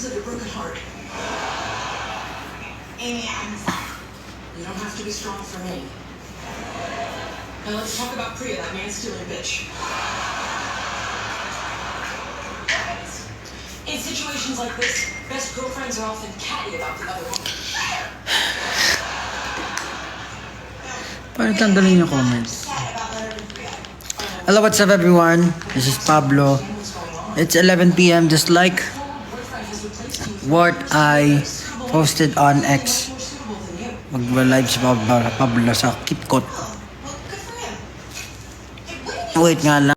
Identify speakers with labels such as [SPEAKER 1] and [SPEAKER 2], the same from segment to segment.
[SPEAKER 1] of your broken heart. Amy, you don't have to be strong for me. Now let's talk about Priya, that man-stealing bitch. In situations like this, best girlfriends are often catty about the other one.
[SPEAKER 2] Paano tanggalin yung comments? Hello, what's up everyone? This is Pablo. It's 11 p.m. just like what I posted on X. Mag-live si Pablo sa KitKat. Wait nga lang.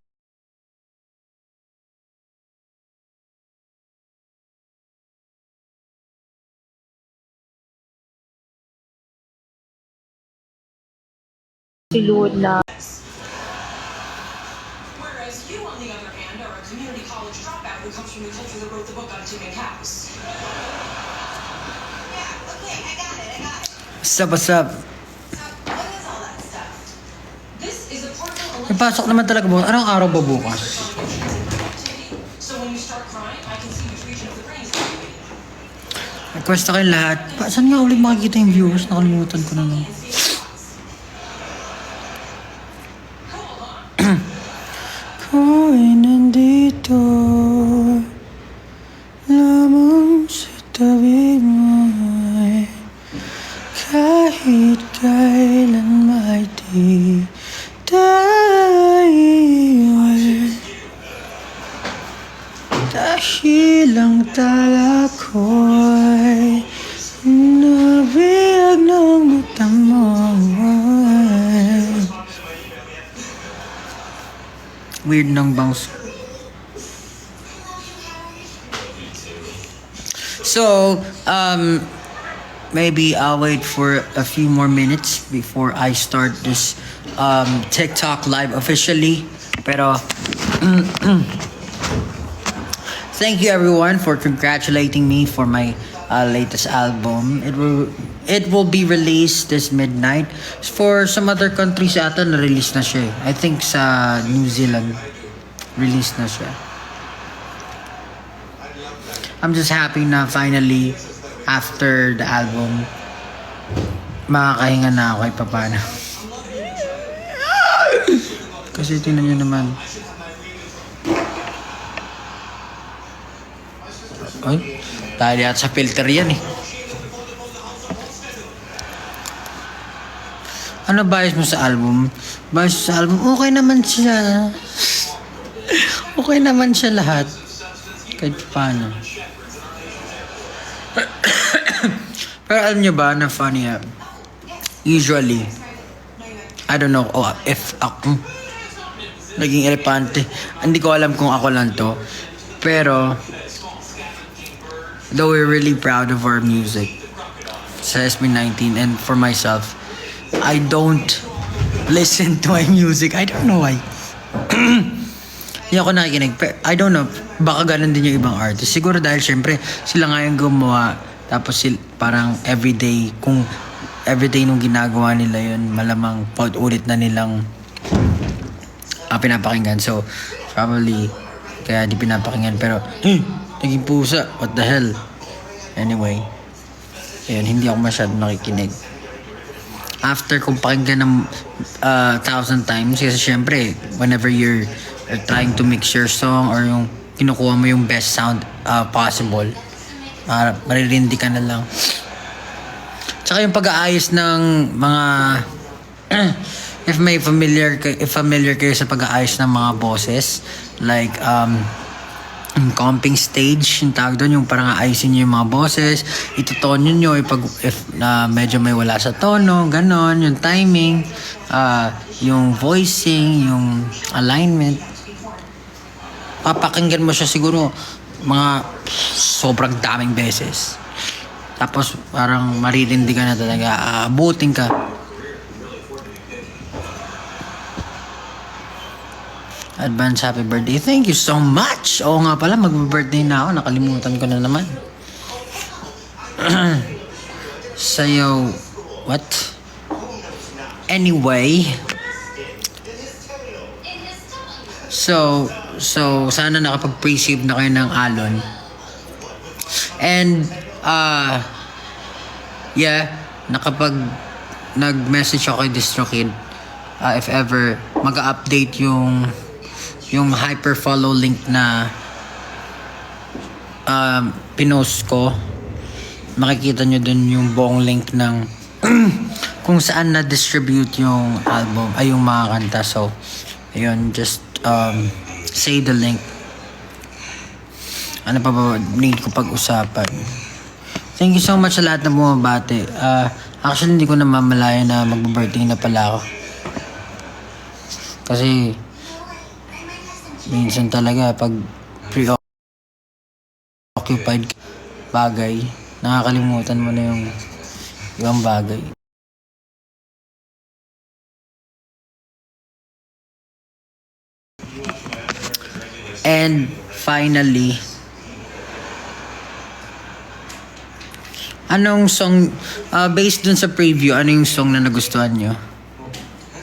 [SPEAKER 3] Siluod na.
[SPEAKER 1] Whereas you, on the other hand, are a community college dropout who comes from the culture that wrote the book on Timmy House. Yeah, okay, I got it.
[SPEAKER 2] What's up?
[SPEAKER 1] So, what is all that stuff? This is a portable
[SPEAKER 2] May pasok naman talaga bukas. Anong araw ba bukas?
[SPEAKER 1] So when you start crying, I can see which region of the brain is activated.
[SPEAKER 2] Request kayong lahat. Saan nga ulit makikita yung viewers? Nakalimutan ko na lang. Ako'y nandito lamang sa tabi mo ay kahit kailan may di tayo dahil ang tala ko'y nabiyag ng mata mo. Weird ng bounce. So, maybe I'll wait for a few more minutes before I start this TikTok live officially. Pero, thank you everyone for congratulating me for my latest album. It will be released this midnight. For some other countries ata na-release na siya. I think sa New Zealand release na siya. I'm just happy na finally after the album makakahinga na ako kahit papano. Kasi tingnan nyo naman. Ay, dahil yata sa filter yan eh. Ano bias mo sa album? Bias sa album, okay naman siya. Okay naman siya lahat. Kahit paano. Pero alam nyo ba na funny usually, I don't know if ako naging elepante. Hindi ko alam kung ako lang to. Pero though we're really proud of our music sa SB19 and for myself, I don't listen to my music. I don't know why. Hindi ako nakikinig. I don't know. Baka ganun din yung ibang artist. Siguro dahil syempre sila nga yung gumawa. Tapos parang everyday, kung everyday nung ginagawa nila yun, malamang paulit na nilang pinapakinggan. So, probably kaya di pinapakinggan. Pero, naging pusa. What the hell? Anyway. Ayun, hindi ako masyadong nakikinig. After kung pakinggan ng 1,000 times, kasi syempre, whenever you're trying to mix your song or yung kinukuha mo yung best sound possible, maririndi ka na lang. Tsaka yung pag-aayos ng mga if familiar kayo sa pag-aayos ng mga boses, like comping stage, yung tawag doon, yung parang ayusin nyo yung mga boses, itutono nyo if medyo may wala sa tono, ganon, yung timing, yung voicing, yung alignment. Papakinggan mo siya siguro mga sobrang daming beses. Tapos parang maririndi ka na talaga, abutin ka. Advance happy birthday. Thank you so much. Oo nga pala, mag-birthday na ako. Nakalimutan ko na naman. Sa'yo, what? Anyway. So, sana nakapag-pre-save na kayo ng alon. And, yeah, nag-message ako kay DistroKid. If ever, mag-update yung hyperfollow link na pinost ko. Makikita nyo dun yung buong link ng kung saan na-distribute yung album, ay yung mga kanta. So, ayun, just say the link. Ano pa ba need ko pag-usapan? Thank you so much sa lahat na bumabati. Actually, hindi ko na mamalaya na mag-birthday na pala ako. Kasi, minsan talaga, pag preoccupied bagay, nakakalimutan mo na yung ibang bagay. And, finally, anong song, based dun sa preview, ano yung song na nagustuhan nyo?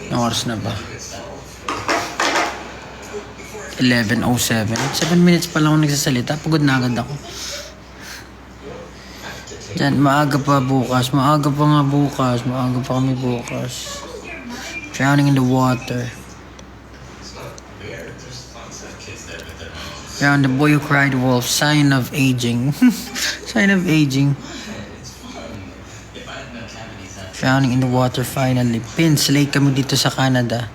[SPEAKER 2] Anong oras na ba? 11:07. 7 minutes pa lang ako nagsasalita. Pagod na agad ako. Diyan, maaga pa bukas. Maaga pa nga bukas. Maaga pa kami bukas. Drowning in the water. Around the boy who cried wolf. Sign of aging. Sign of aging. Drowning in the water finally. Pins, late kami dito sa Canada.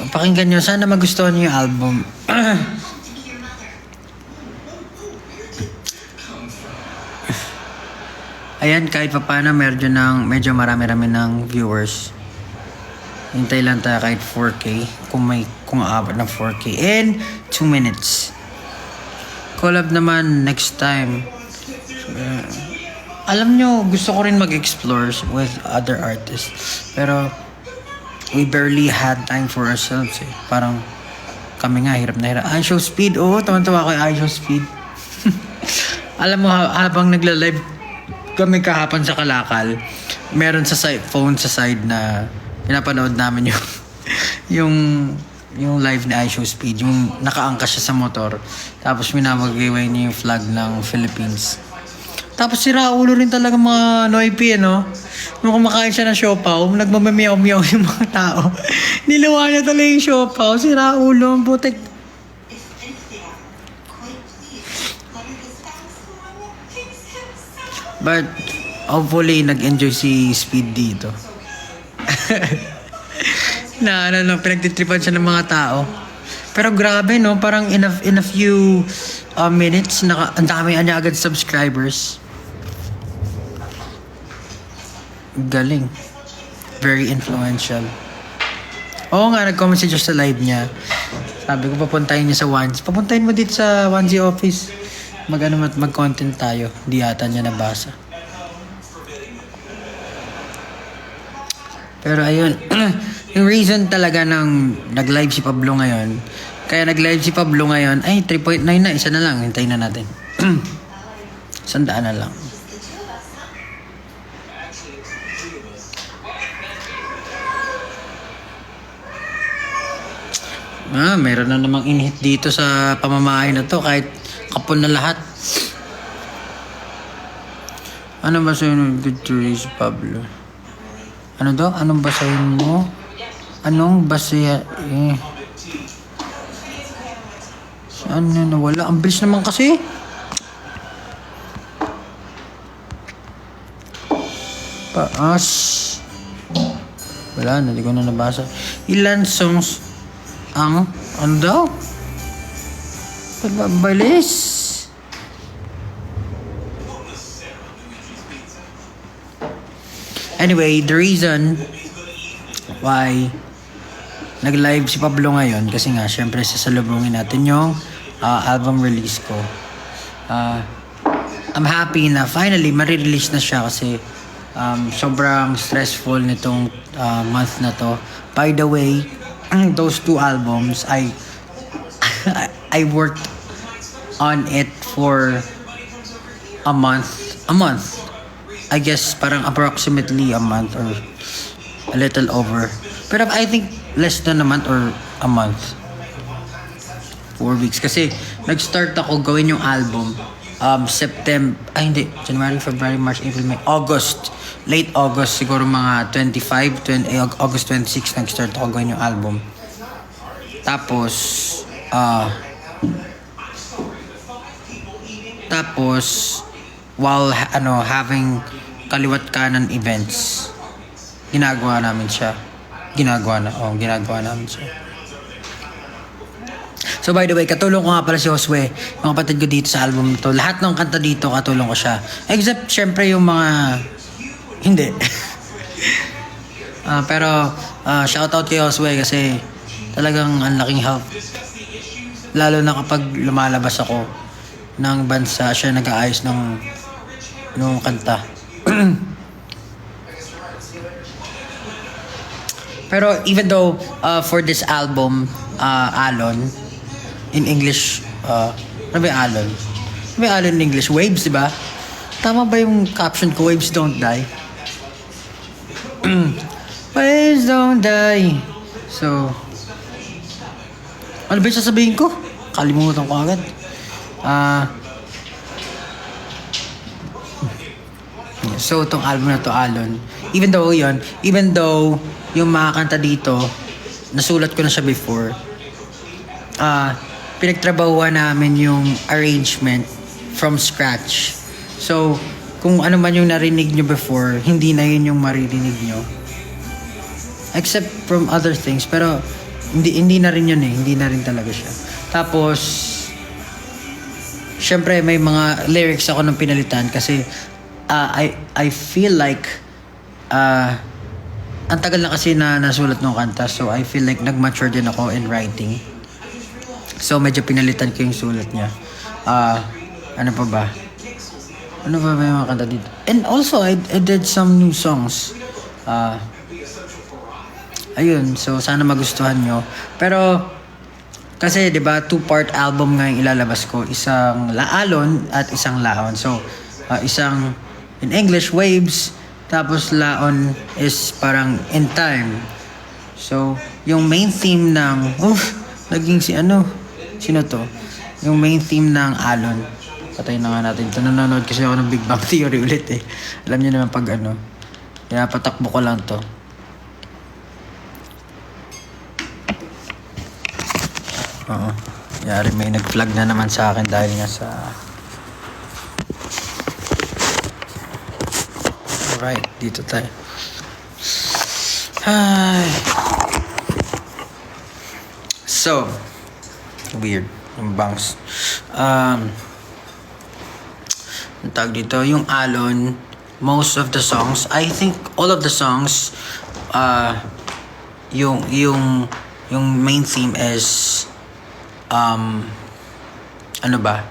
[SPEAKER 2] Pakinggan nyo. Sana magustuhan nyo yung album. Ayan, kahit pa paano medyo marami-rami ng viewers. Hintay lang tayo kahit 4K. Kung aabot ng 4K. In 2 minutes. Collab naman next time. Alam nyo, gusto ko rin mag-explore with other artists. Pero, we barely had time for ourselves eh. Parang, kami nga, hirap na hirap. iShowSpeed, oo, tawan-tawa ko yung iShowSpeed. Alam mo, habang nagla-live kami kahapon sa Kalakal, meron sa phone sa side na pinapanood namin yung live ni iShowSpeed, yung nakaangka siya sa motor, tapos minamagayway niya yung flag ng Philippines. Tapos si Raulo rin talaga mga Noipi, no? Nung kumakain siya ng siopaw, nagmamamiyaw-miyaw yung mga tao. Niluwa niya talaga yung siopaw. Si Raulo, ang putik. But, hopefully, nag-enjoy si Speed dito. Pinagtitripan siya ng mga tao. Pero grabe, no? Parang in a few minutes, ang dami niya agad subscribers. Galing. Very influential. Oo nga, nag-comment si Josh sa live niya. Sabi ko, papuntahin niya sa Wanzi. Papuntahin mo dito sa Wanzi office. Mag-content tayo. Hindi yata niya nabasa. Pero ayun, yung reason talaga ng nag-live si Pablo ngayon, ay 3.9 na, isa na lang, hintayin na natin. 100 na lang. Meron na namang inhit dito sa pamamahay na to, kahit kapon na lahat. Ano ba sa'yo ng good to raise Pablo? Ano daw? Anong basahin mo? Anong basaya? Saan na nawala? Ang bilis naman kasi. Paas. Wala na, di ko na nabasa. Ilan songs ang, ano daw? Pagbabalis. Anyway, the reason why nag-live si Pablo ngayon, kasi nga, syempre, sasalubungin natin yung album release ko. I'm happy na finally, marirelease na siya kasi sobrang stressful nitong month na to. By the way, those two albums, I worked on it for a month. I guess parang approximately a month or a little over. Pero I think less than a month or a month. 4 weeks. Kasi nag-start ako gawin yung album hindi, January, February, March, April, May, August. Late August, siguro mga 25, August 26, nag-start ako gawin yung album. Tapos, while having kaliwat kanan events, ginagawa namin siya. Ginagawa namin siya. So by the way, katulong ko nga pala si Josue, mga kapatid ko dito sa album to. Lahat ng kanta dito, katulong ko siya. Except, syempre, yung mga hindi. Pero, shoutout kay Josue kasi talagang ang laking help. Lalo na kapag lumalabas ako ng bansa, siya nag-aayos ng kanta. Pero even though for this album, Alon, in English, ano ba yung Alon? Ano ba yung Alon in English? Waves, di ba? Tama ba yung caption ko? Waves don't die. Waves don't die. So, ano ba yung sasabihin ko? Kalimutan ko agad. So, itong album na to, Alon, even though yung mga kanta dito, nasulat ko na siya before, pinagtrabahuan namin yung arrangement from scratch. So, kung ano man yung narinig nyo before, hindi na yun yung maririnig nyo. Except from other things, pero hindi na rin yun eh. Hindi na rin talaga siya. Tapos, syempre may mga lyrics ako ng pinalitan kasi I feel like ang tagal na kasi na nasulat ng kanta, so I feel like nag-mature din ako in writing. So medyo pinalitan ko yung sulat niya. Ano pa ba? Ano pa ba yung mga kanta dito? And also I did some new songs. Ayun, so sana magustuhan nyo. Pero kasi 'di ba, 2-part album nga yung ilalabas ko, isang Alon at isang Laon. So isang in English, Waves, tapos Laon is parang In Time. So yung main theme ng naging sino to? Yung main theme ng Alon. Patayin na nga natin ito. Nanonood kasi ako ng Big Bang Theory ulit eh. Alam niyo naman pag kaya patakbo ko lang to. Oo. Yari may nag-flag na naman sa akin dahil nga sa... Alright, dito tayo. Hi. So, weird. Yung bangs. Ang tawag dito, yung Alon, most of the songs, I think all of the songs, yung main theme is ano ba?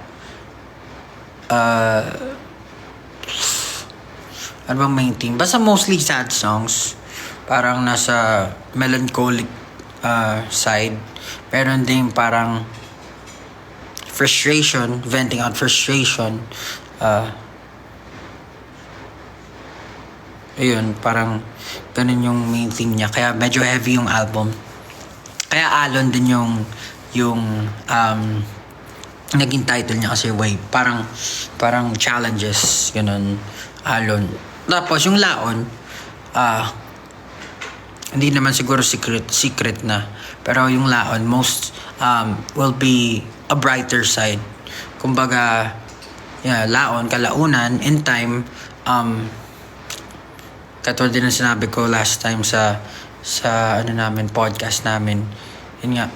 [SPEAKER 2] Ano bang main theme? Basta mostly sad songs. Parang nasa melancholic side. Pero din parang frustration, venting out frustration. Ayun, parang ganun yung main theme niya. Kaya medyo heavy yung album. Kaya Alon din yung naging title niya kasi Wave. Parang challenges, ganun, Alon. Tapos yung Laon, hindi naman siguro secret na. Pero yung Laon, most will be a brighter side. Kumbaga, Laon, kalaunan, In Time, katulad din ang sinabi ko last time sa podcast namin. Yun nga,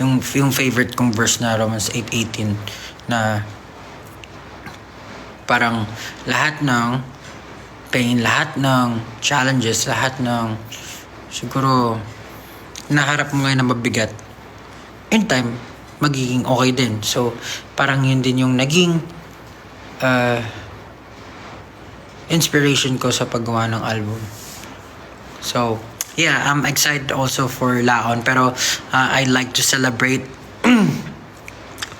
[SPEAKER 2] yung favorite kong verse na Romans 8:18 na parang lahat ng pain, lahat ng challenges, lahat ng siguro naharap mo ngayon na mabigat, in time magiging okay din. So parang yun din yung naging inspiration ko sa paggawa ng album. So yeah, I'm excited also for Laon, pero I like to celebrate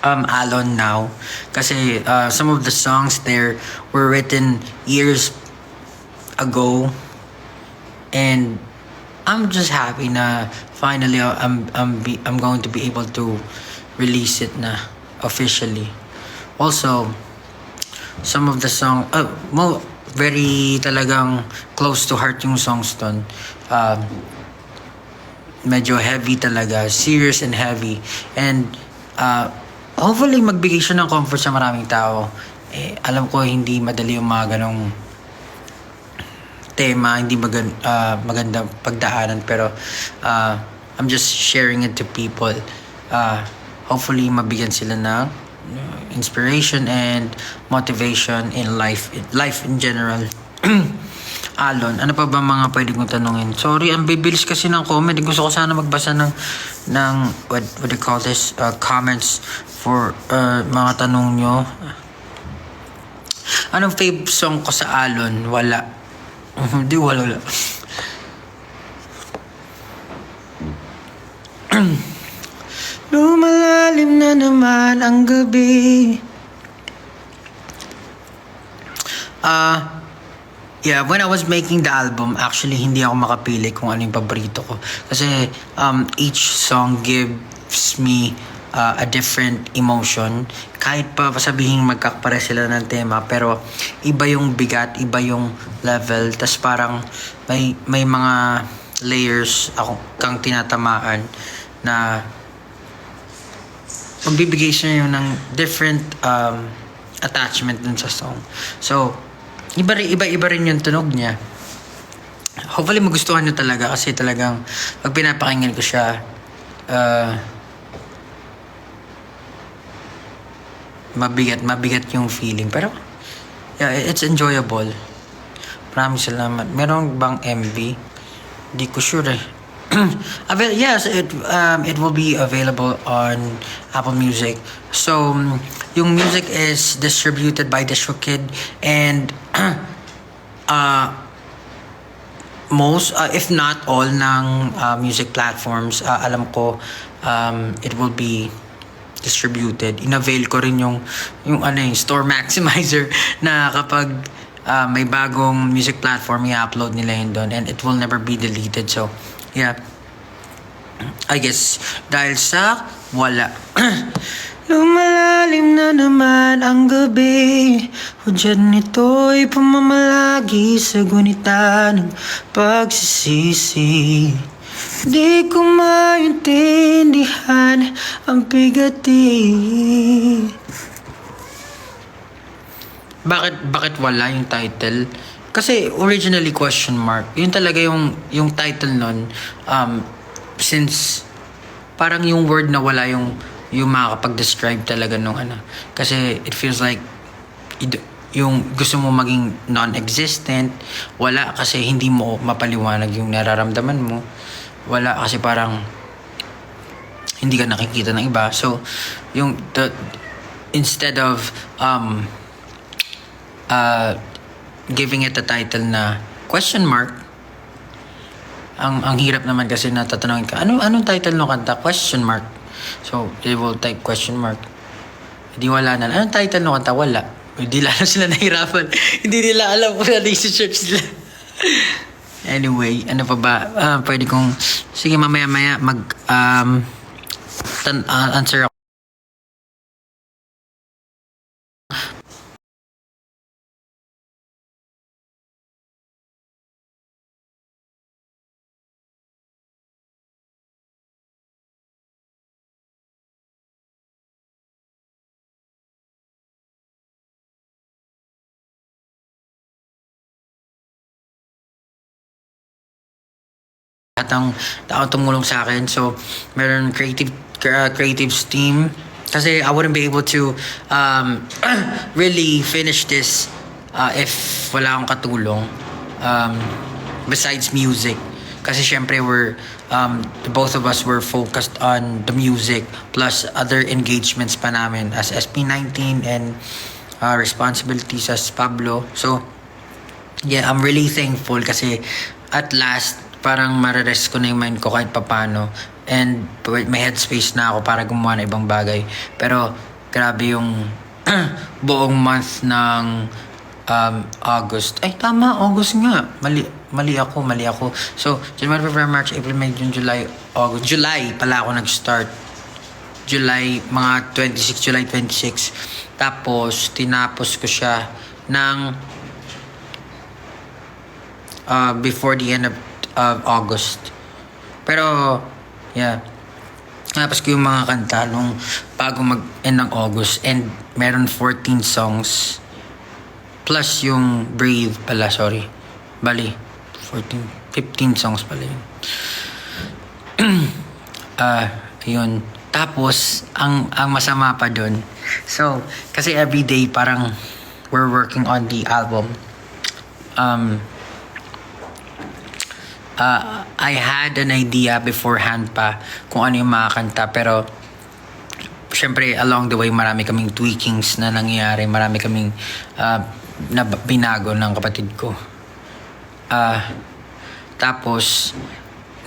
[SPEAKER 2] Alon now kasi some of the songs there were written years ago, and I'm just happy na finally I'm going to be able to release it na officially. Also, some of the song, very talagang close to heart yung songs dun. Medyo heavy talaga, serious and heavy. And hopefully magbigay siya ng comfort sa maraming tao. Alam ko hindi madali yung mga ganong tema, hindi maganda pagdaanan, pero I'm just sharing it to people. Hopefully mabigyan sila ng inspiration and motivation in life in general. Alon, ano pa ba mga pwede kong tanungin? Sorry, ang bibilis kasi ng comment. Gusto ko sana magbasa ng what do you call this? Comments for mga tanong nyo. Anong fave song ko sa Alon? Wala. Hindi, wala. Lumalalim na naman ang gabi. Yeah, when I was making the album, actually hindi ako makapili kung ano yung paborito ko. Kasi each song gives me a different emotion. Kahit pa sabihin magkakapare sila ng tema, pero iba yung bigat, iba yung level. Tas parang may mga layers ako kang tinatamaan na magbibigay siya yun ng different attachment dun sa song. So, iba rin yung tunog niya. Hopefully magustuhan nyo talaga kasi talagang pag pinapakinggan ko siya, mabigat yung feeling. Pero, yeah, it's enjoyable. Maraming salamat. Meron bang MV? Di ko sure eh. Yes, it will be available on Apple Music. So, yung music is distributed by DistroKid and most, if not all ng music platforms, alam ko it will be distributed. Inavail ko rin yung store maximizer na kapag may bagong music platform, i-upload nila yun doon and it will never be deleted. So, yeah. I guess, dahil sa wala. Lumalalim na naman ang gabi. Hudyat nito'y pamamalagi sa gunita ng pagsisisi. Di ko maintindihan ang bigati. Bakit wala yung title? Kasi originally question mark. Yun talaga yung title nun. Since parang yung word na wala yung makakapag-describe talaga nung ano. Kasi it feels like yung gusto mo maging non-existent, wala kasi hindi mo mapaliwanag yung nararamdaman mo. Wala kasi parang hindi ka nakikita ng iba. So, instead of giving it a title na question mark, ang hirap naman kasi natatanungin ka, anong title ng kanta? Question mark. So, they will type question mark. Hindi wala na. Anong title ng kanta? Wala. Hindi lalo sila nahirapan. Hindi nila alam kung ano yung search nila. Anyway, ano pa ba? Pwede kong, sige mamaya-maya answer ako. Lahat ng tao tumulong sa akin. So, meron creatives team. Kasi I wouldn't be able to really finish this if wala akong katulong. Besides music. Kasi syempre both of us were focused on the music plus other engagements pa namin as SP19 and responsibilities as Pablo. So, yeah, I'm really thankful kasi at last parang mararest ko na yung mind ko kahit papano and may headspace na ako para gumawa ng ibang bagay. Pero grabe yung buong month ng August. Ay tama, August nga. Mali ako. So January, February, March, April, May, June, July, August. July pala ako nag-start. July 26. Tapos, tinapos ko siya ng before the end of August. Pero, yeah. Tapos ko yung mga kanta nung bago mag-end ng August. And meron 14 songs. Plus yung Brave pala, sorry. Bali, 15 songs pala yun. Yun. Tapos, ang masama pa dun. So, kasi everyday parang we're working on the album. I had an idea beforehand pa kung ano yung mga kanta, pero syempre along the way marami kaming tweakings na nangyayari, marami kaming na binago ng kapatid ko. Tapos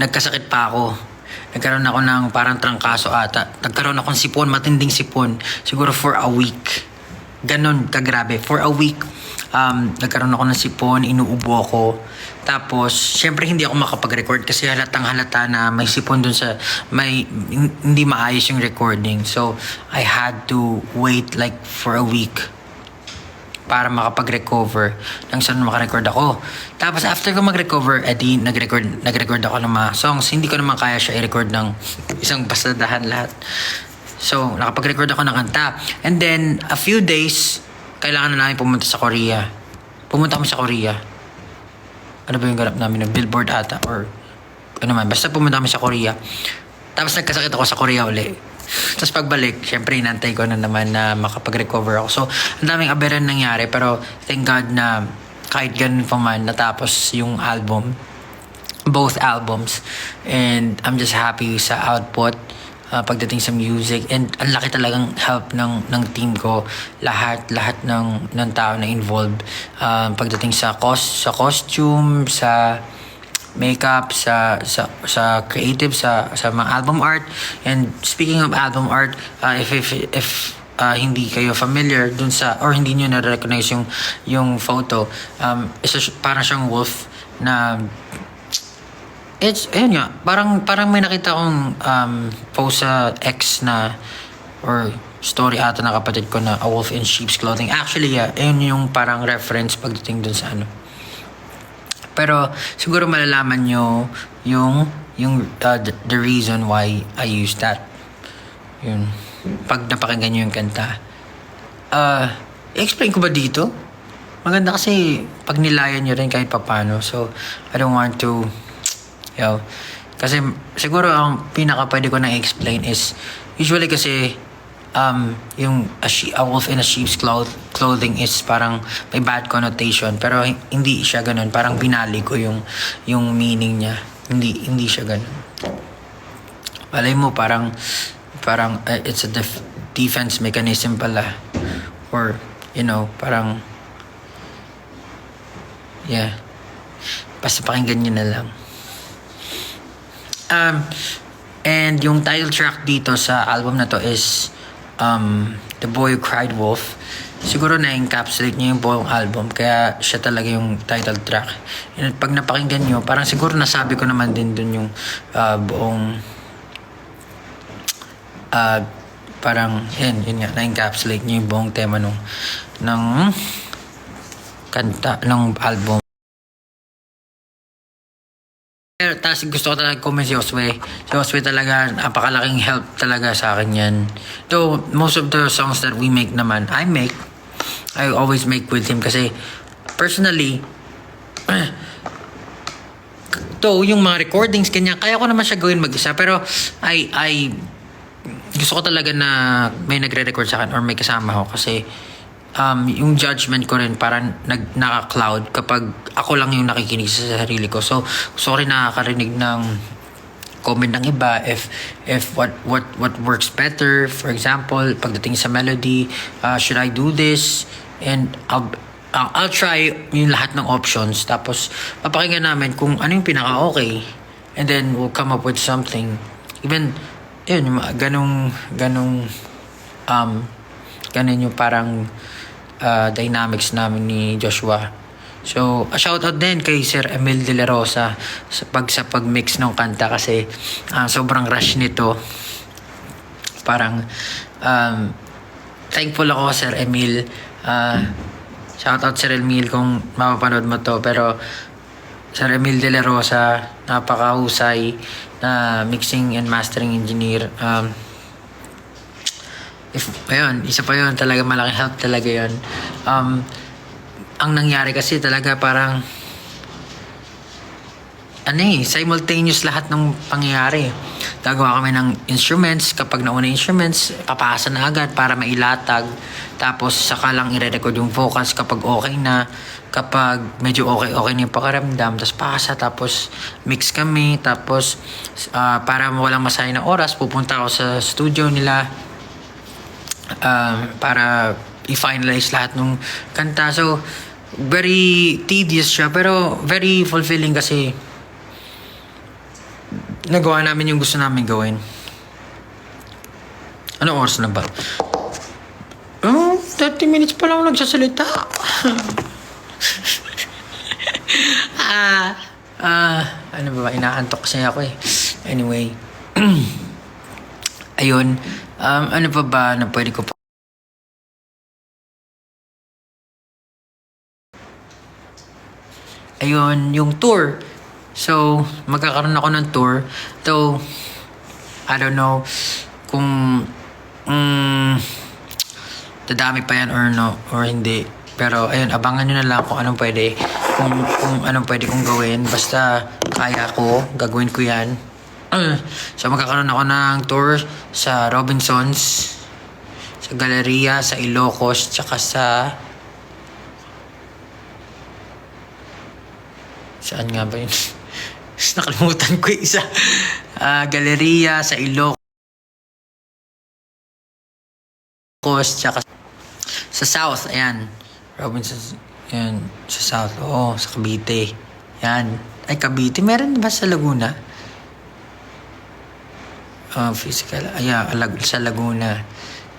[SPEAKER 2] nagkasakit pa ako. Nagkaroon ako ng parang trangkaso ata. Nagkaroon akong sipon, matinding sipon. Siguro for a week. Ganon kagrabe. For a week, nagkaroon ako ng sipon, inuubo ako. Tapos, syempre hindi ako makapag-record kasi halatang halata na may sipon dun sa, hindi maayos yung recording. So, I had to wait like for a week para makapag-recover nang saan makarecord ako. Tapos after ko mag-recover, edi nag-record ako ng mga songs. Hindi ko naman kaya siya i-record ng isang basadahan lahat. So, nakapag-record ako ng kanta. And then, a few days, kailangan na namin pumunta sa Korea. Pumunta kami sa Korea. Ano ba yung ganap namin? Billboard ata or ano man. Basta pumunta kami sa Korea. Tapos nagkasakit ako sa Korea uli. Tapos pagbalik, syempre inantay ko na naman na makapag-recover ako. So, ang daming aberran nangyari. Pero thank God na kahit ganun pa man, natapos yung album. Both albums. And I'm just happy sa output pagdating sa music. And ang laki talagang help ng team ko. Lahat ng tao na involved. Pagdating sa costume, sa makeup, sa creative, sa mga album art. And speaking of album art, if hindi kayo familiar dun sa, or hindi nyo na-recognize yung photo, parang siyang wolf na ayun nga, parang may nakita akong post sa X na, or story ata na kapatid ko na a wolf in sheep's clothing. Actually, ayun yung parang reference pagdating dun sa ano. Pero siguro malalaman nyo yung the reason why I use that. Yun. Pag napakinggan nyo yung kanta. I-explain ko ba dito? Maganda kasi pag nilayan nyo rin kahit papano. So, I don't want to, kasi siguro ang pinaka pwede ko na i-explain is, usually kasi, yung a wolf in a sheep's clothing is parang may bad connotation, pero hindi siya ganun. Parang binali ko yung meaning niya. Hindi siya ganun. Malay mo parang it's a defense mechanism pala, or parang basta pakinggan nyo na lang. And yung title track dito sa album na to is The Boy Who Cried Wolf. Siguro na-encapsulate niya yung buong album, kaya siya talaga yung title track. And pag napakinggan nyo, parang siguro nasabi ko naman din dun yung buong parang yun nga, na-encapsulate niya yung buong tema ng kanta ng album. Pero tapos gusto ko talaga comment si Josue. Si Josue talaga, napakalaking help talaga sa akin yan. Though, most of the songs that we make naman, I always make with him kasi, personally, yung mga recordings, kanya, kaya ko naman siya gawin mag-isa. Pero, I gusto ko talaga na may nagre-record sa akin or may kasama ko kasi, yung judgment ko rin parang naka-cloud kapag ako lang yung nakikinig sa sarili ko. So, gusto ko rin nakakarinig ng comment ng iba if what works better. For example, pagdating sa melody, should I do this? And I'll try yung lahat ng options. Tapos, papakinggan namin kung ano yung pinaka-okay. And then, we'll come up with something. Even, yun, ganun yung parang dynamics namin ni Joshua. So, a shoutout din kay Sir Emil De La Rosa sa pag-mix ng kanta kasi sobrang rush nito. parang thankful ako Sir Emil. Shoutout Sir Emil kung mapapanood mo to. Pero Sir Emil De La Rosa, napakahusay na mixing and mastering engineer. Ayun, isa pa yun, talaga malaking help talaga yun. Ang nangyari kasi talaga parang simultaneous lahat ng pangyayari. Gagawa kami ng instruments. Kapag nauna instruments, papasa na agad para mailatag. Tapos saka lang i-record yung vocals kapag okay na. Kapag medyo okay na yung pakiramdam, tapos pasa, tapos mix kami. Tapos para walang masayang na oras, pupunta ako sa studio nila para i-finalize lahat ng kanta. So, very tedious siya, pero very fulfilling kasi nagawa namin yung gusto namin gawin. Ano oras na ba? 30 minutes pa lang ako nagsasalita. Ano ba? Inaantok kasi ako eh. Anyway. Ayun. Ano pa ba na pwede ko pa? Ayun, yung tour. So, magkakaroon ako ng tour. Though, I don't know kung dadami pa yan or hindi. Pero, ayun, abangan nyo na lang kung anong pwede. Kung anong pwede kong gawin. Basta, kaya ko, gagawin ko yan. So, magkakaroon ako ng tour sa Robinsons, sa Galleria, sa Ilocos, tsaka sa... Saan nga ba yun? Nakalimutan ko yung isa. Galleria, sa Ilocos, tsaka sa South, ayan. Robinsons, ayan, sa South. Oo, sa Cavite. Ayan. Ay, Cavite, meron ba sa Laguna? Physical, sa Laguna.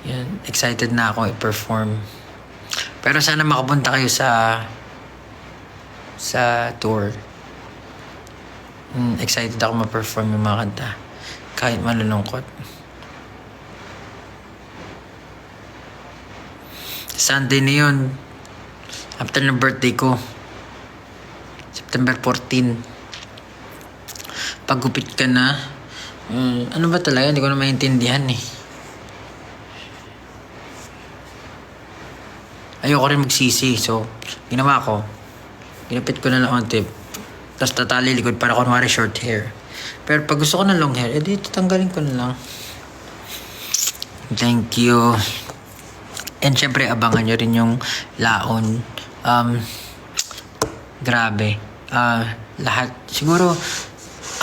[SPEAKER 2] Yan, excited na ako i-perform. Pero sana makapunta kayo sa tour. Excited ako ma-perform yung mga kanta. Kahit malulungkot. Sunday na yun. After ng birthday ko. September 14. Paggupit ka na. Ano ba talaga? Hindi ko na maintindihan eh. Ayoko rin magsisi. So, ginawa ko. Ginapit ko na lang ang tip. Tapos tatali likod para kunwari short hair. Pero pag gusto ko ng long hair, edi tatanggalin ko na lang. Thank you. And syempre, abangan nyo rin yung laon. Grabe. Lahat. Siguro,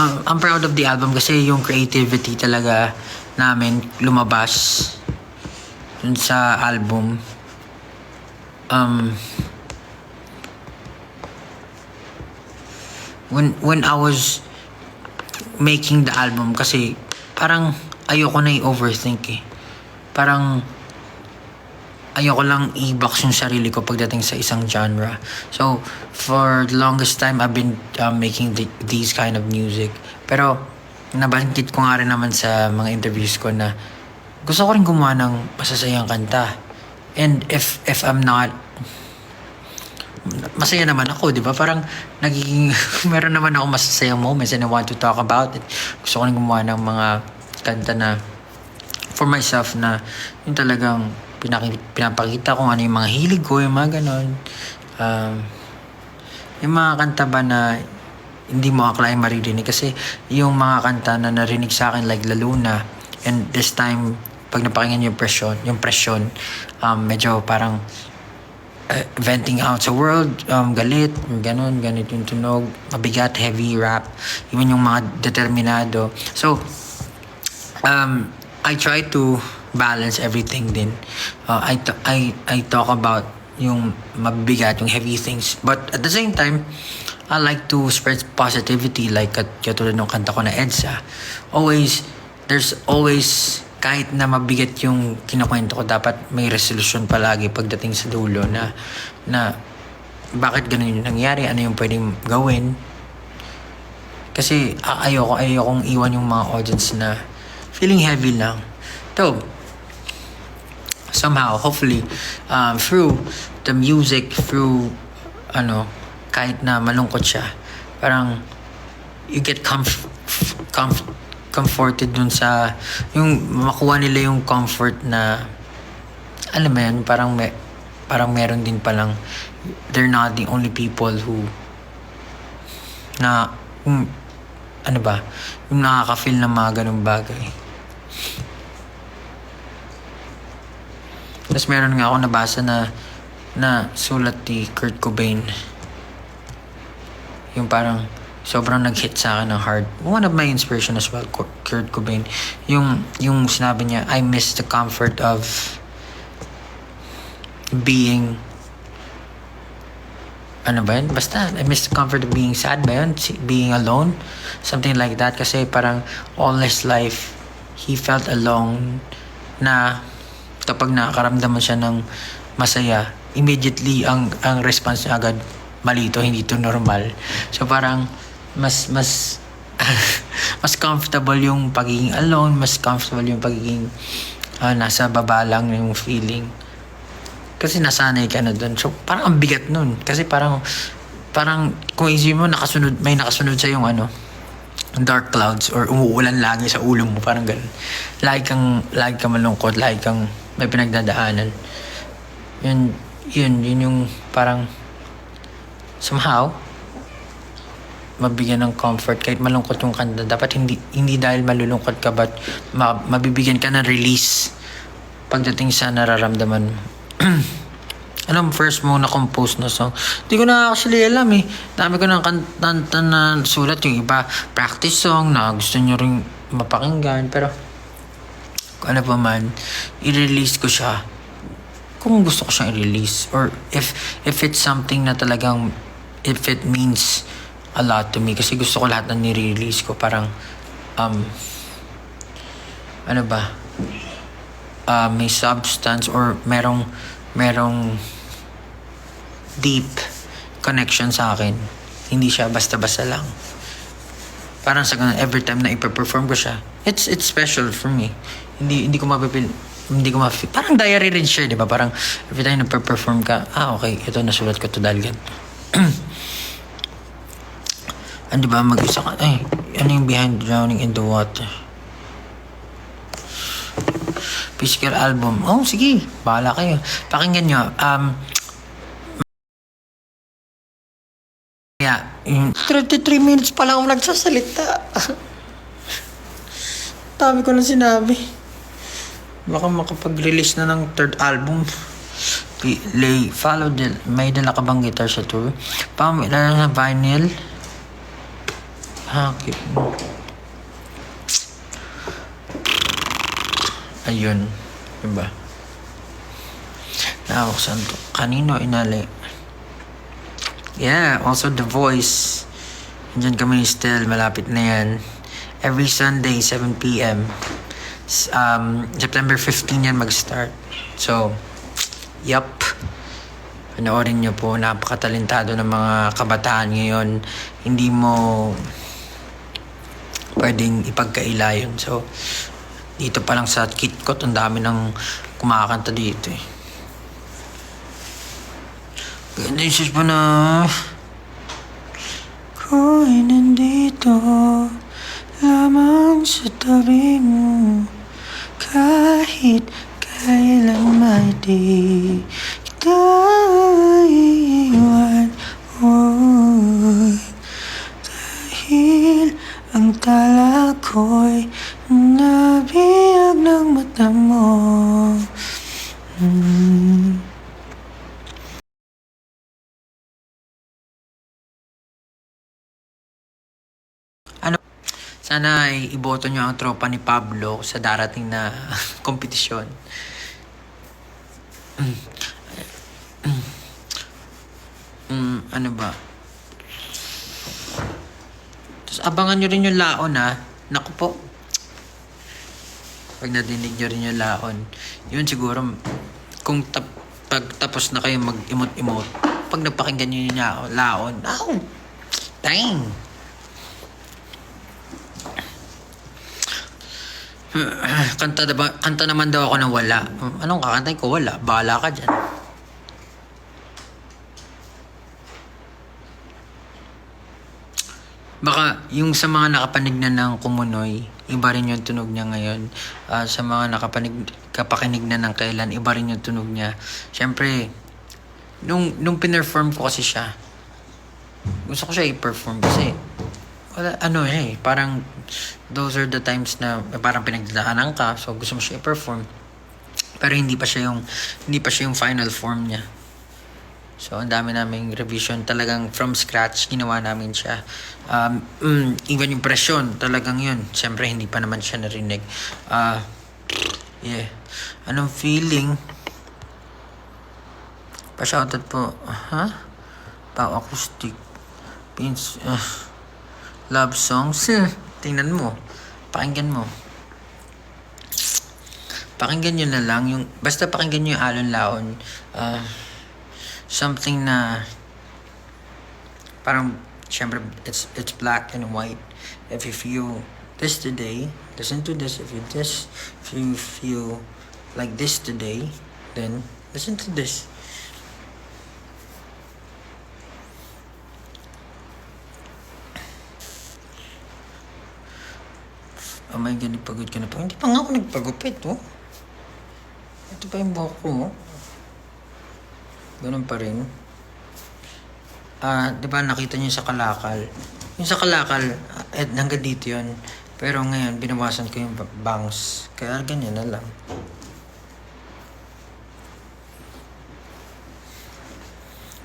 [SPEAKER 2] I'm proud of the album kasi yung creativity talaga namin lumabas dun sa album. When I was making the album kasi parang ayoko na i-overthink eh. Parang ayoko lang i-box yung sarili ko pagdating sa isang genre. So, for the longest time, I've been making these kind of music. Pero, nabanggit ko nga rin naman sa mga interviews ko na gusto ko rin gumawa ng masasayang kanta. And if I'm not, masaya naman ako, di ba? Parang nagiging, meron naman ako masasayang moments and I want to talk about it. Gusto ko rin gumawa ng mga kanta na for myself na yung talagang pinapakita kung ano yung mga hilig ko, yung mga ganon. Yung mga kanta ba na hindi mo akalain maririnig kasi yung mga kanta na narinig sa akin like La Luna and this time pag napakinggan yung presyon, medyo parang venting out sa world, galit, ganit yung tunog, mabigat, heavy rap, even yung mga determinado. So, I try to balance everything din. I talk about yung mabigat, yung heavy things. But at the same time, I like to spread positivity like katulad ng kanta ko na EDSA. There's always, kahit na mabigat yung kinukwento ko, dapat may resolution palagi pagdating sa dulo na bakit ganun yung nangyari, ano yung pwedeng gawin. Kasi ayokong iwan yung mga audience na feeling heavy lang. So, somehow, hopefully, through the music, through, kahit na malungkot siya, parang, you get comforted dun sa, yung makuha nila yung comfort na, alam mo yan, parang meron din palang, they're not the only people who, yung nakaka-feel ng mga ganung bagay. Tapos meron nga ako nabasa na sulat ni Kurt Cobain. Yung parang sobrang nag-hit sa akin ng hard. One of my inspiration as well, Kurt Cobain. Yung sinabi niya, I miss the comfort of being, basta, I miss the comfort of being sad ba yun? Being alone? Something like that. Kasi parang all his life, he felt alone na kapag nakakaramdaman siya ng masaya, immediately ang response niya agad, malito, hindi to normal. So parang mas mas comfortable yung pagiging alone, mas comfortable yung pagiging nasa baba lang yung feeling. Kasi nasanay ka na dun. So parang ang bigat nun. Kasi parang kung isipin mo, may nakasunod sa yung dark clouds or umuulan lagi sa ulo mo, parang ganun. Lagi kang malungkot, lagi kang may pinagdadaanan. Yun yung parang somehow mabigyan ng comfort kahit malungkot yung kanta. Dapat hindi dahil malulungkot ka, but mabibigyan ka ng release pagdating sa nararamdaman mo. First mo na-compose na song. Hindi ko na actually alam eh. Dami ko ng kanta na sulat. Yung iba, practice song na gusto nyo rin mapakinggan. Pero, kung ano pa man, i-release ko siya. Kung gusto ko siyang i-release. Or if it's something na talagang, if it means a lot to me. Kasi gusto ko lahat na nire-release ko. Parang, may substance or merong deep connection sa akin. Hindi siya basta-basta lang. Parang sa ganun, every time na ipa-perform ko siya, it's special for me. Hindi ko mapipil, parang diary rin siya, di ba? Parang every time na perform ka, okay, ito nasulat ko to dahil ganito. Di ba, mag-isa ka, ano yung Behind Drowning in the Water? Physical album. Sige. Bahala kayo. Pakinggan nyo. Kaya, 33 minutes pa lang ako nagsasalita. Dami ko na sinabi. Baka makapag-release na ng third album. May dala ka bang guitar sa tour? Lalo na vinyl. Okay. Ayun. Diba? Nawak saan to? Kanino inali? Yeah, also The Voice. Diyan kami still. Malapit na yan. Every Sunday, 7 p.m. September 15 yan mag-start. So, yup. Panoorin nyo po. Napakatalentado ng mga kabataan ngayon. Hindi mo pwedeng ipagkaila yun. So, dito pa lang sa KitKat, ang dami ng kumakanta dito eh. Ganda yung sus pa na. Ko'y nandito lamang sa tabi mo, kahit kailan may di kita iiwan. Dahil ang tala ko'y nabiyag ng mata mo. Sana ay iboto nyo ang tropa ni Pablo sa darating na kompetisyon. Ano ba? Tapos abangan nyo rin yung laon Naku po. Pag nadinig nyo rin yung laon, yun siguro, kung pag tapos na kayo mag-imot-imot, pag napakinggan nyo yung laon, dang! Kanta naman daw ako ng wala. Anong kakantay ko? Wala. Bahala ka dyan. Baka yung sa mga nakapanig na ng Kumunoy, iba rin yung tunog niya ngayon. Sa mga kapakinig na ng Kailan, iba rin yung tunog niya. Siyempre, nung pinerform ko kasi siya, gusto ko siya i-perform kasi wala, parang those are the times na parang pinagdadaanan ka, so gusto mo siya i-perform. Pero hindi pa siya yung final form niya. So, ang dami naming revision. Talagang from scratch, ginawa namin siya. Even yung presyon, talagang yun. Siyempre, hindi pa naman siya narinig. Yeah. Anong feeling? Pa-shoutout po. Pa-acoustic. Pins. Love songs. Tingnan mo. Pakinggan mo. Pakinggan nyo na lang. Basta pakinggan nyo yung Alon Laon. Something na parang syempre it's black and white. If you feel this today, listen to this. If you feel like this today, then listen to this. Oh my God, pagod ka na pa. Hindi pa nga ako nagpagupit, oh. Ito pa yung buhok ko, oh. Ganun pa rin. Di ba nakita niyo sa Kalakal? Yung sa Kalakal, hanggang dito yun. Pero ngayon, binawasan ko yung bangs. Kaya ganyan na lang.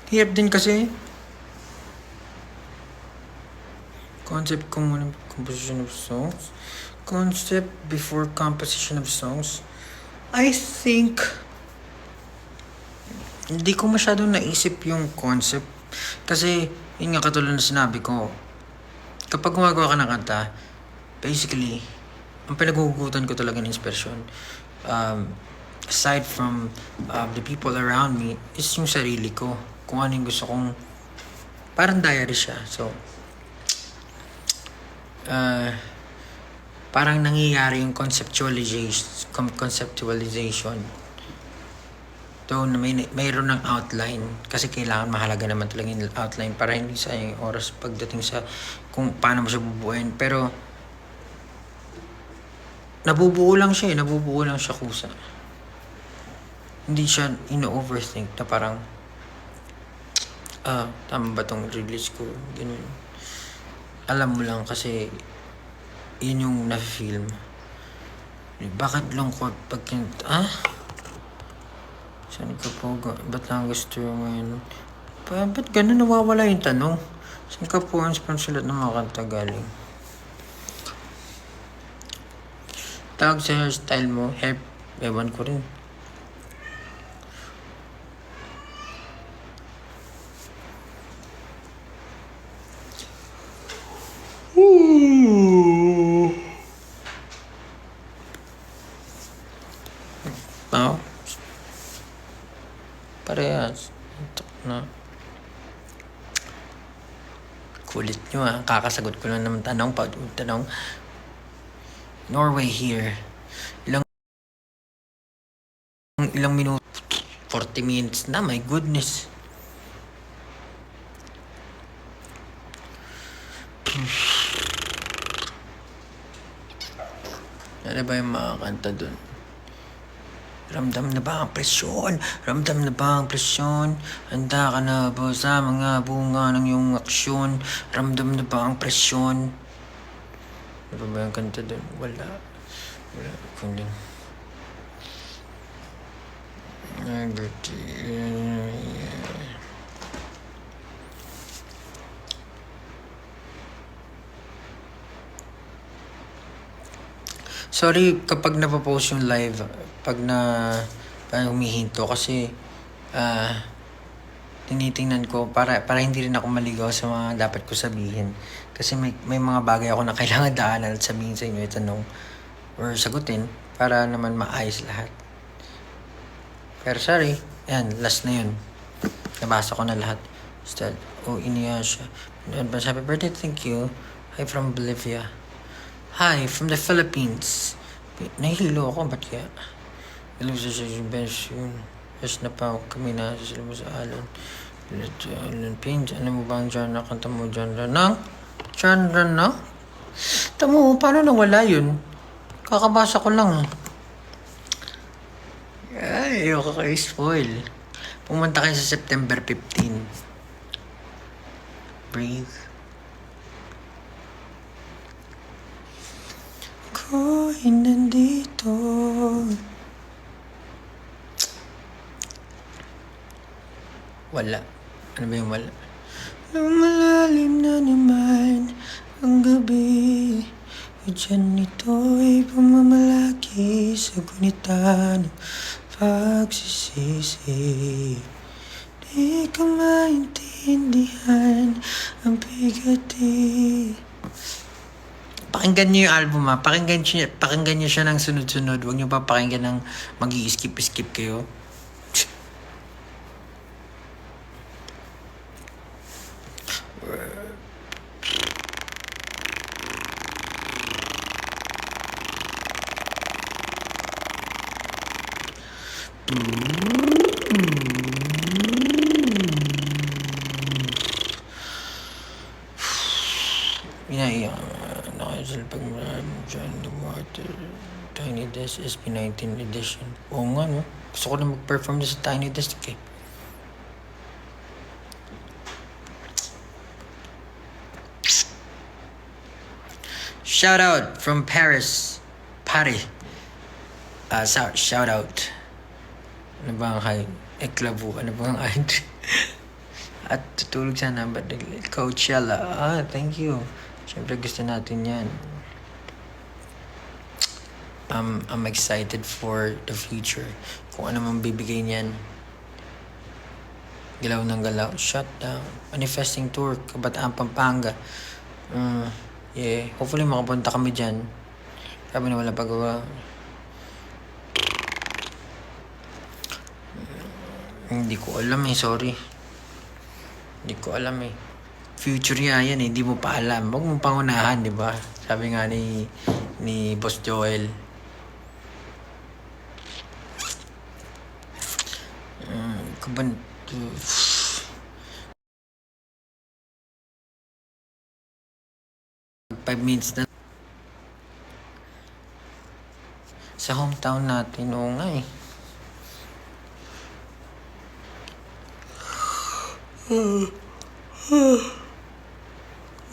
[SPEAKER 2] Hirap din kasi. Concept ko muna, composition of songs. Concept before composition of songs. I think hindi ko masyadong naisip yung concept. Kasi, yun nga katulad na sinabi ko, kapag gumagawa ka ng kanta, basically, ang pinagugutan ko talaga ng inspirasyon, aside from the people around me, is yung sarili ko. Kung ano yung gusto kong, parang diary siya. So, parang nangyayari yung conceptualization. So, mayroon ng outline. Kasi kailangan mahalaga naman talaga yung outline para hindi sayang yung oras pagdating sa kung paano mo siya bubuuin. Pero, nabubuo lang siya kusa. Hindi siya ino-overthink na parang, tama ba tong release ko? Ganun. Alam mo lang kasi, yun yung na-feel mo. Bakit lungkot pag saan ka po? Ba't lang gusto mo ngayon? Ba't ganun nawawala yung tanong? Saan ka po ang sponsorat ng mga kanta galing? Tawag sa hairstyle mo, ewan ko rin. Parehas. Na. Kulit nyo kakasagot ko lang naman tanong. Norway here. Ilang minuto? 40 minutes na, my goodness. Ano ba yung mga kanta dun? Ramdam na ba ang presyon? Ramdam na ba ang presyon? Handa ka na ba sa mga bunga ng iyong aksyon? Ramdam na ba ang presyon? Ano ba yung kanta doon? Wala. Kundi. Sorry kapag napapost yung live, parang humihinto kasi tinitingnan ko para hindi rin ako maligaw sa mga dapat ko sabihin. Kasi may mga bagay ako na kailangan daanan at sabihin sa inyo, itanong or sagutin para naman maayos lahat. Pero sorry, yan, last na yun. Nabasa ko na lahat. Instead, Inuyasha. Happy birthday, thank you. Hi from Bolivia. Hi from the Philippines. Nahihilo ako, ba't kaya? Alam sa bench yun. Yes na pa kami na sila mo sa alon. Alon Pins, ano mo ba ang genre? Kanta mo genre ng? Genre na? Tamo, paano nawala yun? Kakabasa ko lang. Ay, ayoko kayo spoil. Pumunta kayo sa September 15. Breathe. Ako'y nandito. Wala. Ano ba yung wala? Lumalalim na naman ang gabi. O dyan ito'y pamamalaki sa gunita ng pagsisisi. Di ka maintindihan ang bigati. Pakinggan niyo yung album ha. Pakinggan niyo siya ng sunod-sunod. Huwag niyo pa pakinggan ng mag-i-skip kayo. Inaiyak nakasal pag maraming dyan the water. Tiny Desk SP19 edition. Oo nga no. Gusto ko na mag-perform na sa Tiny Desk eh. Shout out from Paris. Paris. Shout out. Ano ba ang hay? Eklabu. Ano ba ang hay? At tutulog sana. But Coachella. Thank you. Siyempre gusto natin yan. I'm excited for the future. Kung ano man bibigay niyan. Galaw ng galaw. Shutdown. Manifesting tour. Kabataan Pampanga. Yeah. Hopefully makapunta kami dyan. Sabi na wala pagawa. Hindi ko alam eh. Sorry. Hindi ko alam eh. Future niya yan eh. Hindi mo pa alam. Huwag mong pangunahan, di ba? Sabi nga ni Boss Joel. Kaban... 5 minutes na. Sa hometown natin, oo nga eh.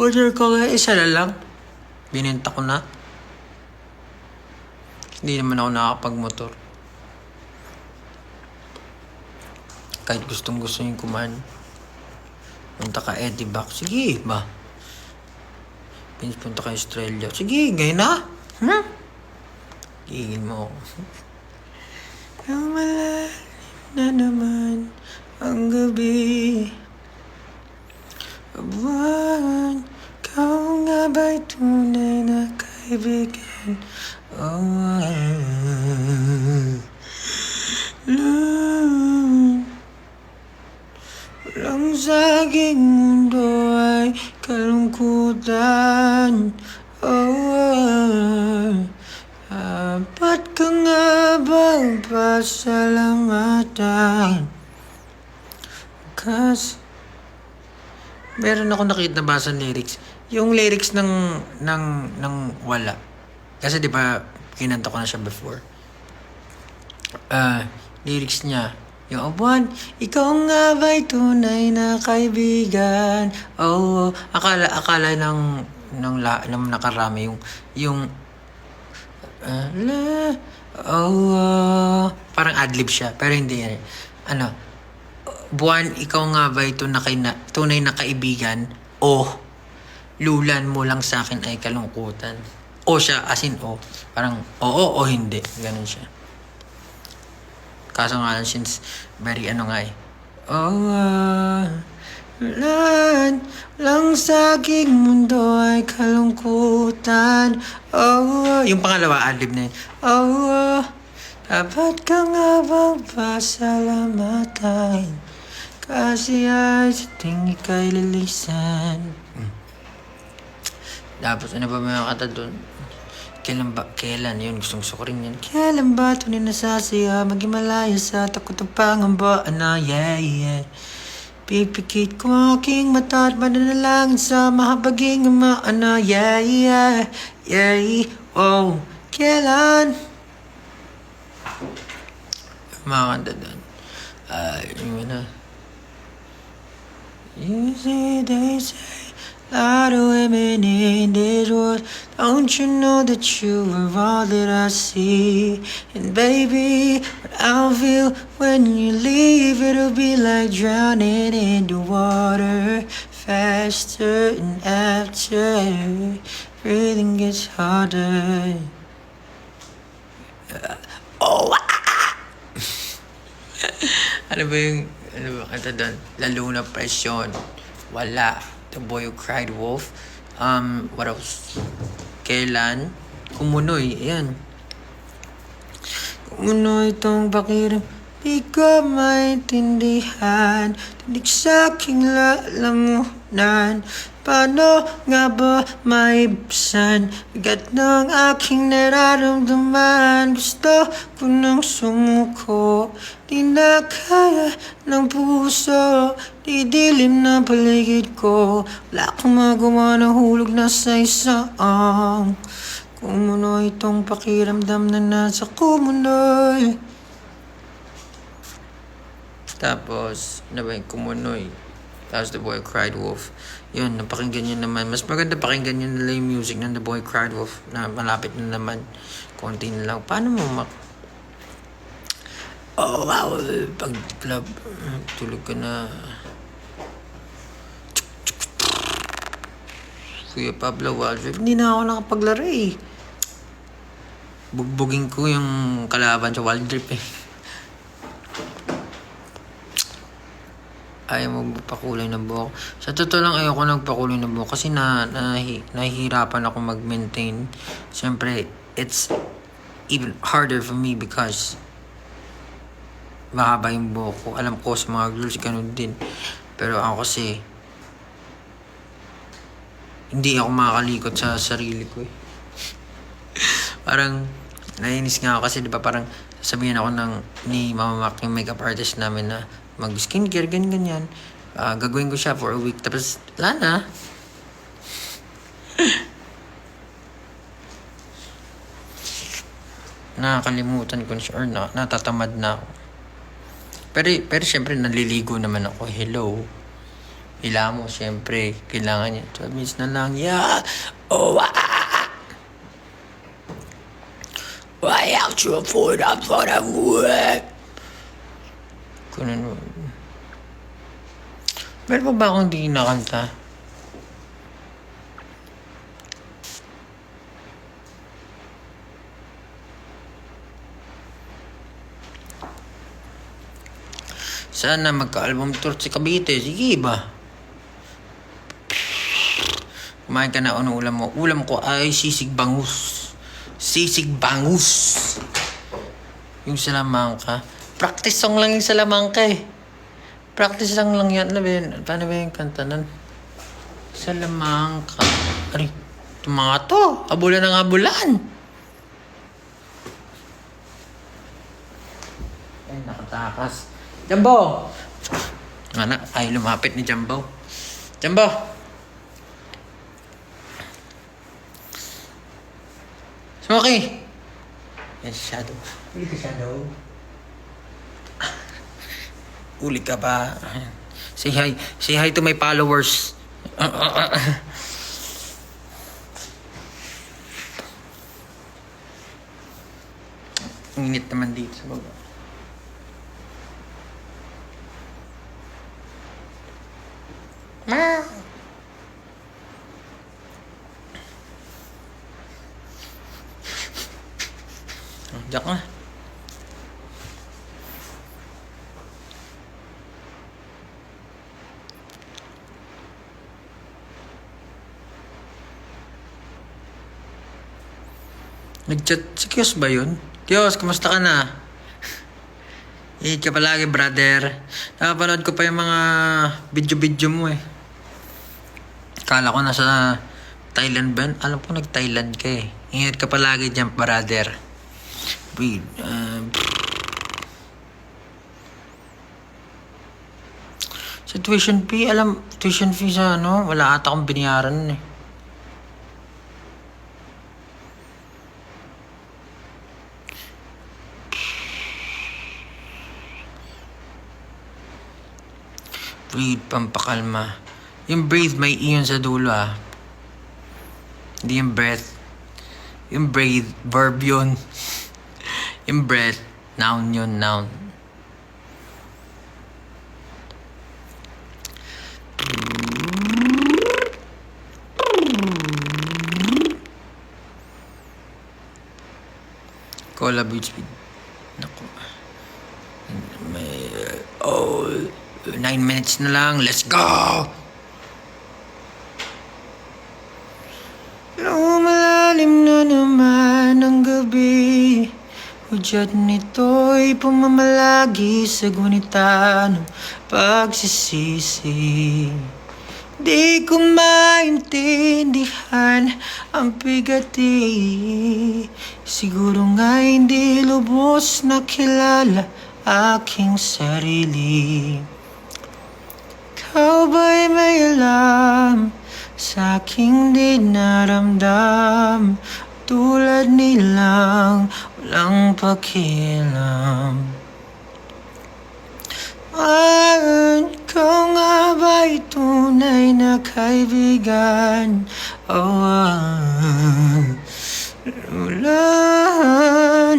[SPEAKER 2] Order ko nga, isa na lang. Bininta ko na. Hindi naman ako nakakapag-motor. Kahit gustong gusto yung kumain. Punta ka Eddie Back. Sige ba? Punta ka Australia. Sige, gaya na. Gigil mo ako. Malalim na naman ang gabi. Buwan, kau nga ba'y tunay na kaibigan? Walang sa aking mundo ay kalungkutan. Dapat ka nga bang pasalamatan? Kasi meron ako nakita basa lyrics. Yung lyrics ng wala. Kasi di ba kinanta ko na siya before. Lyrics niya. Yung abuan, ikaw nga ba'y tunay na kaibigan? Akala ng nakarami yung parang adlib siya, pero hindi yan. Buwan, ikaw nga ba'y tunay na kaibigan? Lulan mo lang sa akin ay kalungkutan. Siya, as in parang oo o hindi. Ganun siya. Kaso nga since very Ulan lang sa aking mundo ay kalungkutan. Yung pangalawa, adlib na yun. Dapat ka nga bang pasalamatan? Kasi ay sa tingin kay lilisan. Tapos ano ba may kata doon? Kailan yun? Gusto ko rin yan. Kailan ba ito nasasaya? Maging malaya sa takot ang pangamba. Yeah. Pipikit ko ang aking mata at mananalangin sa mahabaging ama. Yeah. Oh, kailan? Mga kanta doon. Yun na. You say, they say, lot of women in this world. Don't you know that you are all that I see? And baby, what I'll feel when you leave, it'll be like drowning in the water. Faster and after, breathing gets harder. Ano ba kanta doon? Lalo na presyon. Wala. The Boy Who Cried Wolf. What else? Kailan? Kumunoy. Ayan. Kumunoy itong pakiram. Di ko maintindihan. Tindig sa aking lalamunan. Paano nga ba maibsan? Bigat ng aking nararamdaman. Gusto ko nang sumuko. Di na kaya ng puso. Di dilim na paligid ko. Wala akong magawa na hulog na sa isang kumunoy itong pakiramdam na nasa kumunoy. Tapos, ano ba yung kumunoy? Tapos The Boy Who Cried Wolf. Yun, napakinggan nyo naman. Mas maganda pakinggan nyo nila yung music ng The Boy Who Cried Wolf na malapit na naman. Konti na lang. Paano mo Oh, wow. Pag tulog ka na. Kuya Pablo Waldrip. Hindi na ako nakapaglaro eh. Bugbugin ko yung kalaban sa Waldrip eh. Ayaw magpakulay ng buhok. Sa totoo lang ayoko nagpakulay ng buhok kasi nahihirapan ako mag-maintain. Siyempre, it's even harder for me because mahaba yung buhok ko. Alam ko sa mga girls ganun din. Pero ako kasi hindi ako makakalikot sa sarili ko eh. Parang nainis nga ako kasi diba parang sabihin ako ni Mama Mac, yung makeup artist namin na mag-skincare, ganyan. Gagawin ko siya for a week. Tapos, wala na. Nakakalimutan ko siya or natatamad na ako. Pero syempre, naliligo naman ako. Hello. Hila mo, syempre. Kailangan niya. 12 minutes na lang. Yeah. Oh, why out you afford up for the work? Kunin mo. Meron pa ba akong di nakanta? Sana magka-album tour si Cavite. Sige ba? Kumain ka na. Ano ulam mo? Ulam ko ay sisig bangus. Sisig bangus. Yung salamangka. Practice song lang yung salamangka eh. Practice lang yan. Paano ba yung kanta nun? Salamangka. Ay, ito mga to. Abulan ng abulan. Ay, nakatakas. Jumbo! Anak, ay lumapit ni Jumbo. Jumbo! Smokey! Yes, Shadow. Uli ka, Shadow. Uli ka pa. Say hi. Say hi to my followers. Init naman dito sa baba. Ma! Diyak na. Nag-chat si Kios ba yun? Kios, kumusta ka na? Ingat ka palagi, brother. Nakapanood ko pa yung mga video-video mo eh. Kala ko nasa Thailand ba? Alam ko nag-Thailand ka eh. Ingat ka palagi dyan, brother. Wait, sa tuition fee, tuition fee sa wala ata akong binayaran eh. Breathe, pampakalma. Yung breathe may iyon sa dulo Hindi yung breath. Yung breathe, verb yun. Yung breath, noun yun, noun. Collaborate with... Naku. 9 minutes na lang. Let's go! Lumalalim na naman ang gabi. Hudyat nito'y pumamalagi sa gunita ng pagsisisi. Di ko maintindihan ang bigati. Siguro nga hindi lubos na kilala aking sarili. Ikaw ba'y may alam sa aking di naramdam? Tulad nilang walang pakialam. Ikaw nga ba'y tunay na kaibigan? Ulan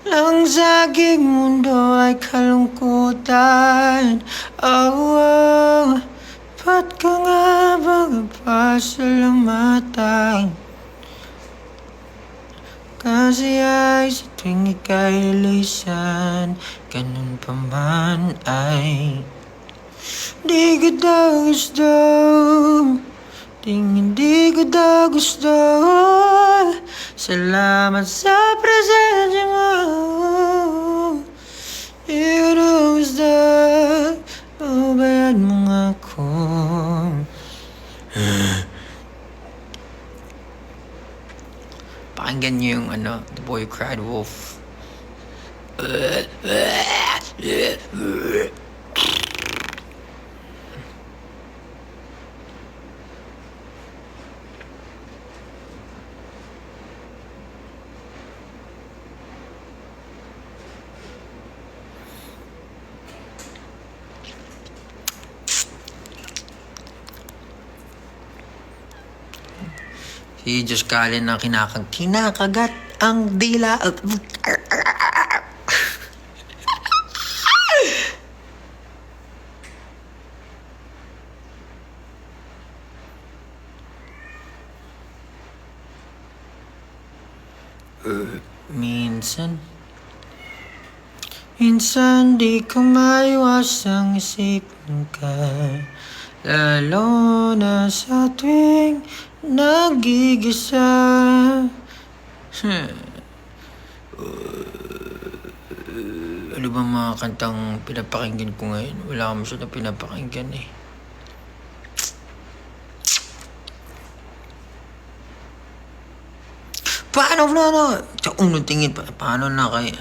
[SPEAKER 2] lang sa aking mundo ay kalungkutan. Ba't ka nga ba pasalamatan? Kasi ay sa tuwing ika'y lisan, ganun pa man ay di ko daw gusto. Hindi ko daw gusto. Salamat sa presensya mo. Di ko daw gusto. Pabayaan mo nga ako. Pakinggan niyo yung The Boy Cried Wolf. Si Diyos Kalin na kinakagat ang dila. Minsan di ko maiwasang isipin ka, lalo na sa tuwing nagigisa. Ano ba mga kantang pinapakinggan ko ngayon? Wala akong masyadong pinapakinggan eh. Paano na? Sa unang tingin, paano na kaya?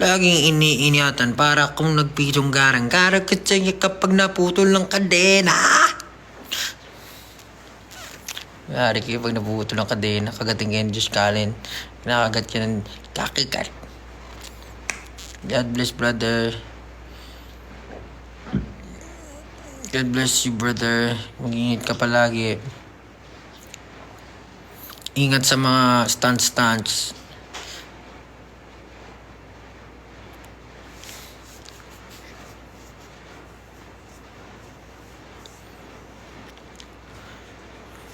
[SPEAKER 2] Laging iniiniatan para kung nagpisong garang-garang kasi kapag naputol ng kadena. Yari kayo pag naputol ng kadena, kagating kayo ng Diyos Kalin. Kinakagat ka ng kakikat. God bless, brother. God bless you, brother. Mag-ingat ka palagi. Ingat sa mga stunts.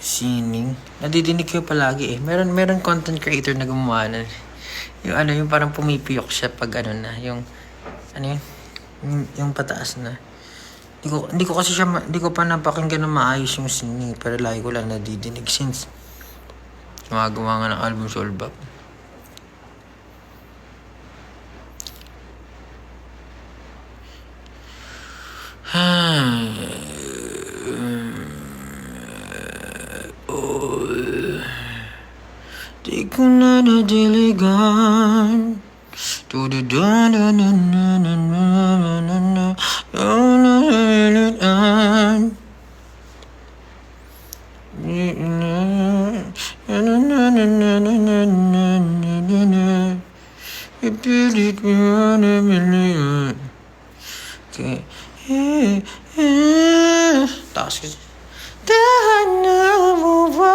[SPEAKER 2] Sining. Nadidinig ko palagi eh. Meron content creator na gumawa na. Yung parang pumipiyok siya pag yung pataas na. Hindi ko pa napakinggan na maayos yung singing, pero lagi ko lang nadidinig since gumagawa nga ng album Soulbap. Ipilit mo na million. Okay. Taas kasi. Tahan na mo ba?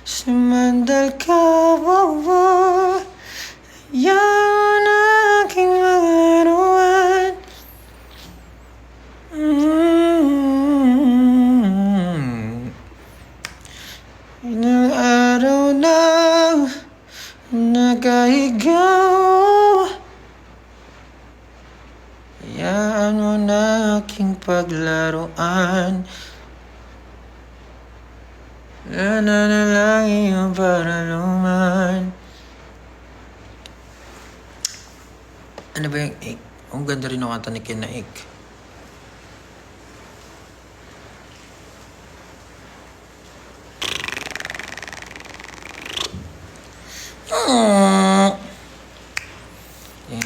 [SPEAKER 2] Sumandal ka ba ba? Yan ang aking mga arawan. Ilang araw na nakahigaw. Hayaan mo na aking paglaruan. Nananalangin yung paraluman. Ano ba yung ik? Ang ganda rin ng kanta ni Ken na ik.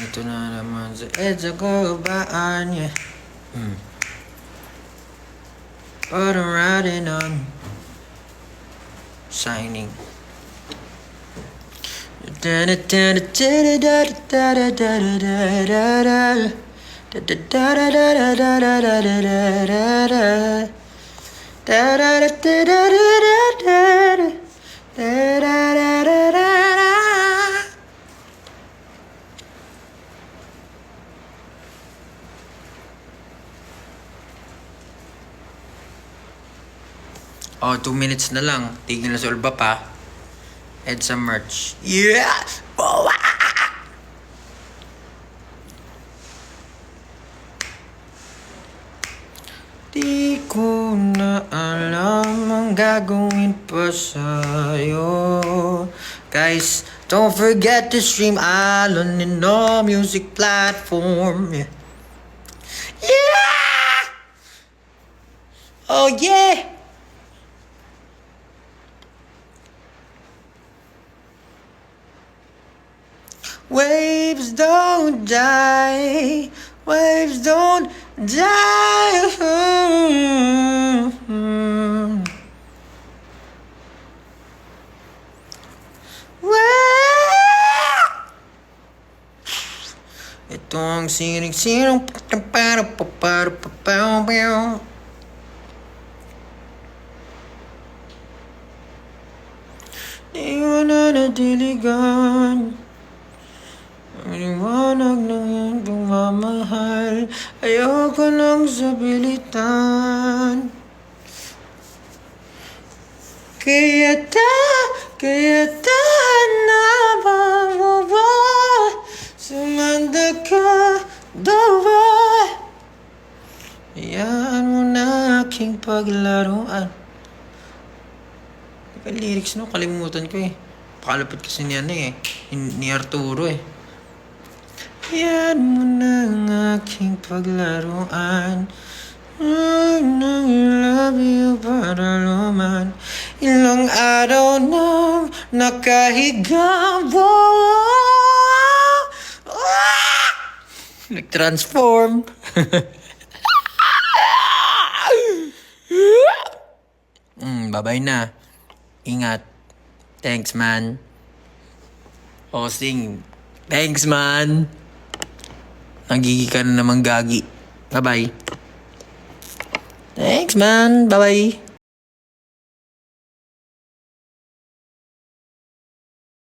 [SPEAKER 2] Ito na naman sa EDSA kabaan, yeah. But I'm riding on signing. Oh, 2 minutes na lang. Tigil na sa ulba pa. EDSA merch. Yeah! Oh, di ko na alam ang gagawin pa sa'yo. Guys, don't forget to stream Alon in all music platform. Yeah! Yeah! Oh, yeah! Waves don't die. Waves don't die. Ito ang sinig-sinong di mo na nadiligan. Ang liwanag ng iyong pagmamahal. Ayoko nang sabilitan. Kaya na ba mo ba? Sumanda ka daw ba? Hayaan mo na aking paglaruan. Yung lyrics no, kalimutan ko eh. Pakalapit kasi niya eh. Ni Arturo eh. Hayaan mo na ang aking paglaruan. I love you para luman. Ilang araw nang nakahiga. Nag-transform. Bye-bye na. Ingat. Thanks, man. Hosting. Thanks, man. Nagigi ka na naman gagi. Bye-bye. Thanks, man. Bye-bye.